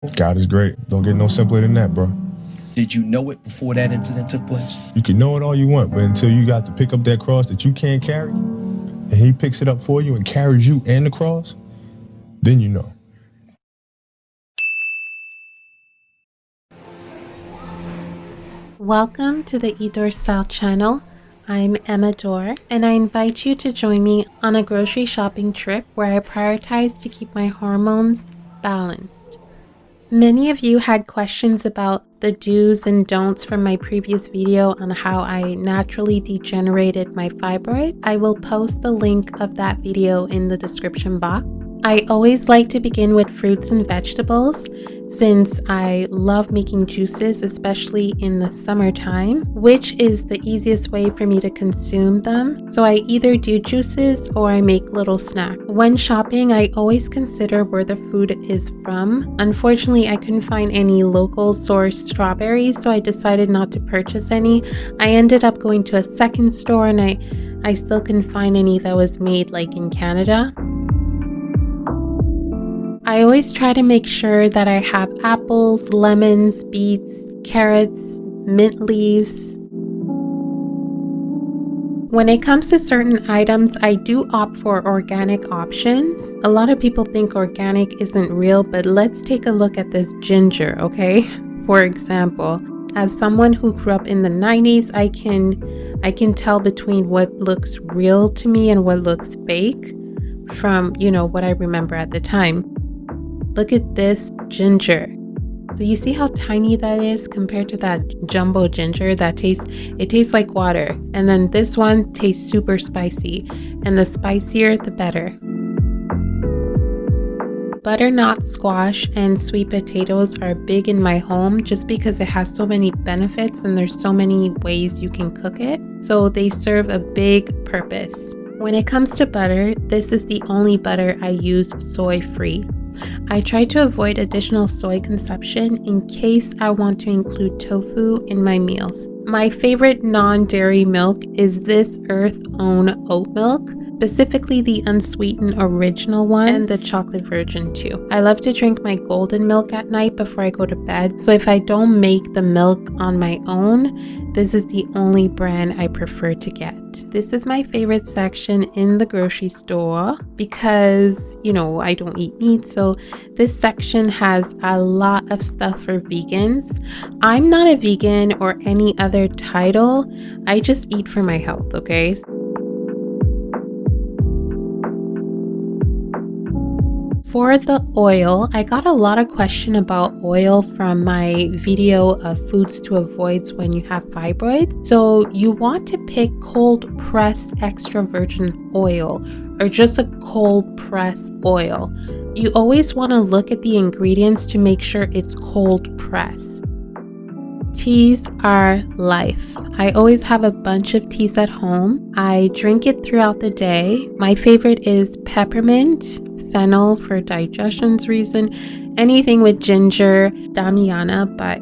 God is great. Don't get no simpler than that, bro. Did you know it before that incident took place? You can know it all you want, but until you got to pick up that cross that you can't carry, and he picks it up for you and carries you and the cross, then you know. Welcome to the E.D'ORSTYLES channel. I'm Emma Dor, and I invite you to join me on a grocery shopping trip where I prioritize to keep my hormones balanced. Many of you had questions about the do's and don'ts from my previous video on how I naturally degenerated my fibroid. I will post the link of that video in the description box. I always like to begin with fruits and vegetables since I love making juices, especially in the summertime, which is the easiest way for me to consume them. So I either do juices or I make little snacks. When shopping, I always consider where the food is from. Unfortunately, I couldn't find any local sourced strawberries, so I decided not to purchase any. I ended up going to a second store and I still couldn't find any that was made like in Canada. I always try to make sure that I have apples, lemons, beets, carrots, mint leaves. When it comes to certain items, I do opt for organic options. A lot of people think organic isn't real, but let's take a look at this ginger, okay? For example, as someone who grew up in the 90s, I can tell between what looks real to me and what looks fake from, what I remember at the time. Look at this ginger. So you see how tiny that is compared to that jumbo ginger that tastes like water. And then this one tastes super spicy. And the spicier, the better. Butternut squash and sweet potatoes are big in my home just because it has so many benefits and there's so many ways you can cook it. So they serve a big purpose. When it comes to butter, this is the only butter I use soy-free. I try to avoid additional soy consumption in case I want to include tofu in my meals. My favorite non-dairy milk is this Earth-owned oat milk, specifically the unsweetened original one and the chocolate virgin too. I love to drink my golden milk at night before I go to bed, so if I don't make the milk on my own, this is the only brand I prefer to get. This is my favorite section in the grocery store because, I don't eat meat, so this section has a lot of stuff for vegans. I'm not a vegan or any other title. I just eat for my health, okay? For the oil, I got a lot of question about oil from my video of foods to avoid when you have fibroids. So you want to pick cold pressed extra virgin oil or just a cold pressed oil. You always want to look at the ingredients to make sure it's cold pressed. Teas are life. I always have a bunch of teas at home. I drink it throughout the day. My favorite is peppermint, fennel for digestion's reason, anything with ginger, damiana, but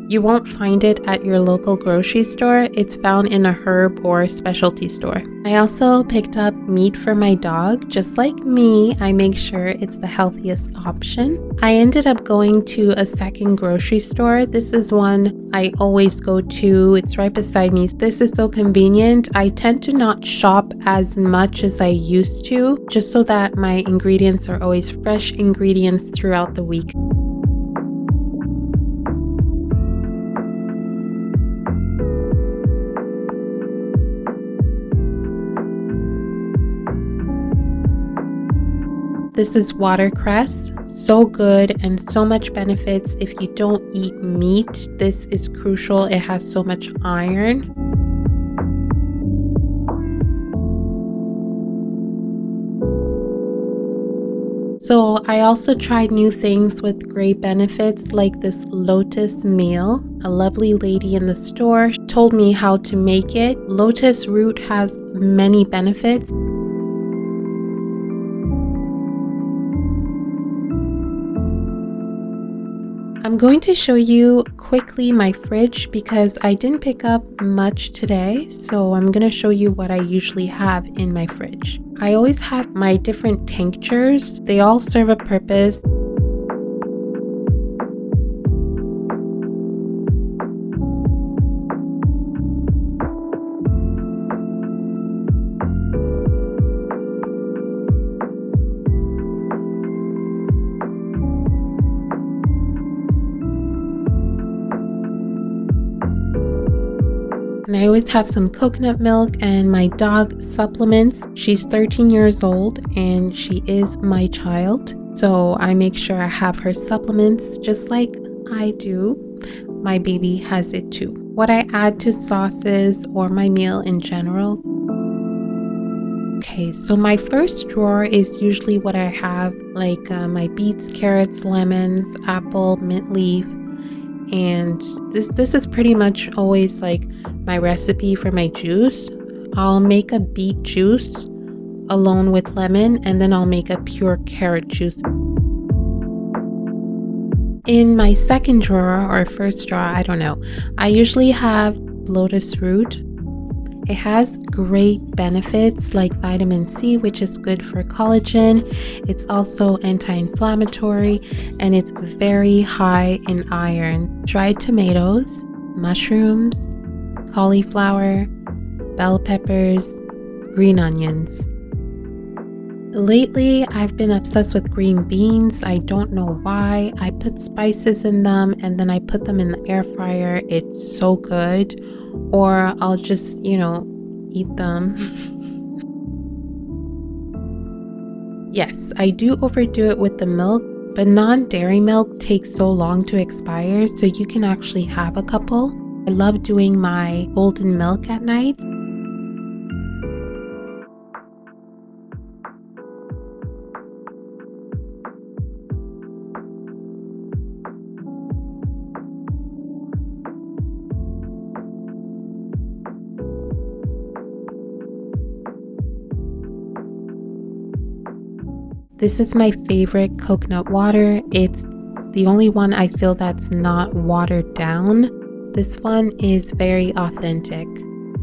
you won't find it at your local grocery store. It's found in a herb or specialty store. I also picked up meat for my dog. Just like me, I make sure it's the healthiest option. I ended up going to a second grocery store. This is one I always go to. It's right beside me. This is so convenient. I tend to not shop as much as I used to, just so that my ingredients are always fresh ingredients throughout the week. This is watercress, so good and so much benefits. If you don't eat meat, this is crucial. It has so much iron. So I also tried new things with great benefits like this lotus meal. A lovely lady in the store told me how to make it. Lotus root has many benefits. I'm going to show you quickly my fridge because I didn't pick up much today, so I'm going to show you what I usually have in my fridge. I always have my different tinctures. They all serve a purpose. And I always have some coconut milk and my dog supplements. She's 13 years old and she is my child. So I make sure I have her supplements just like I do. My baby has it too. What I add to sauces or my meal in general. Okay, so my first drawer is usually what I have, like my beets, carrots, lemons, apple, mint leaf. And this is pretty much always like my recipe for my juice. I'll make a beet juice alone with lemon, and then I'll make a pure carrot juice. In my second drawer or first drawer, I don't know, I usually have lotus root. It has great benefits like vitamin C, which is good for collagen. It's also anti-inflammatory and it's very high in iron. Dried tomatoes, mushrooms, cauliflower, bell peppers, green onions. Lately, I've been obsessed with green beans. I don't know why. I put spices in them and then I put them in the air fryer. It's so good. Or I'll just, eat them. Yes, I do overdo it with the milk, but non-dairy milk takes so long to expire, so you can actually have a couple. I love doing my golden milk at night. This is my favorite coconut water. It's the only one I feel that's not watered down. This one is very authentic.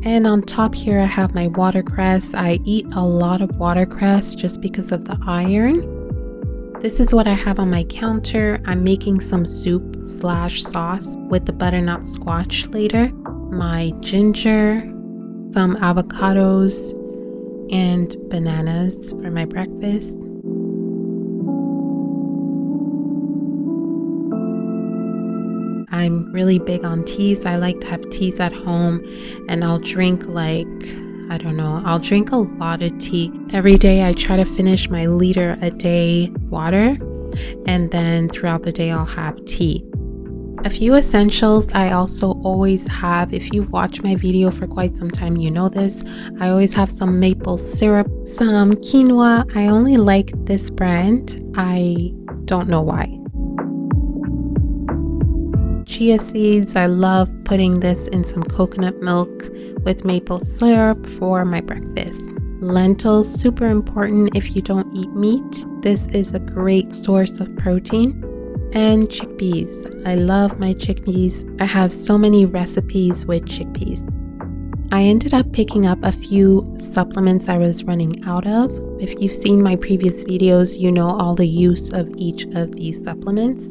And on top here, I have my watercress. I eat a lot of watercress just because of the iron. This is what I have on my counter. I'm making some soup/sauce with the butternut squash later. My ginger, some avocados, and bananas for my breakfast. I'm really big on teas. I like to have teas at home, and I'll drink I'll drink a lot of tea. Every day I try to finish my liter a day water, and then throughout the day I'll have tea. A few essentials I also always have. If you've watched my video for quite some time, you know this. I always have some maple syrup, some quinoa. I only like this brand. I don't know why. Chia seeds, I love putting this in some coconut milk with maple syrup for my breakfast. Lentils, super important if you don't eat meat. This is a great source of protein. And chickpeas, I love my chickpeas. I have so many recipes with chickpeas. I ended up picking up a few supplements I was running out of. If you've seen my previous videos, you know all the use of each of these supplements,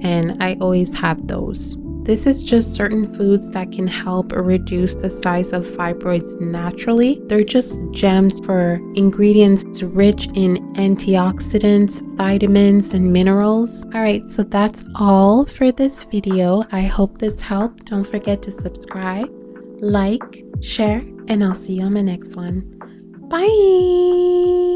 and I always have those. This is just certain foods that can help reduce the size of fibroids naturally. They're just gems for ingredients rich in antioxidants, vitamins, and minerals. Alright, so that's all for this video. I hope this helped. Don't forget to subscribe, like, share, and I'll see you on my next one. Bye!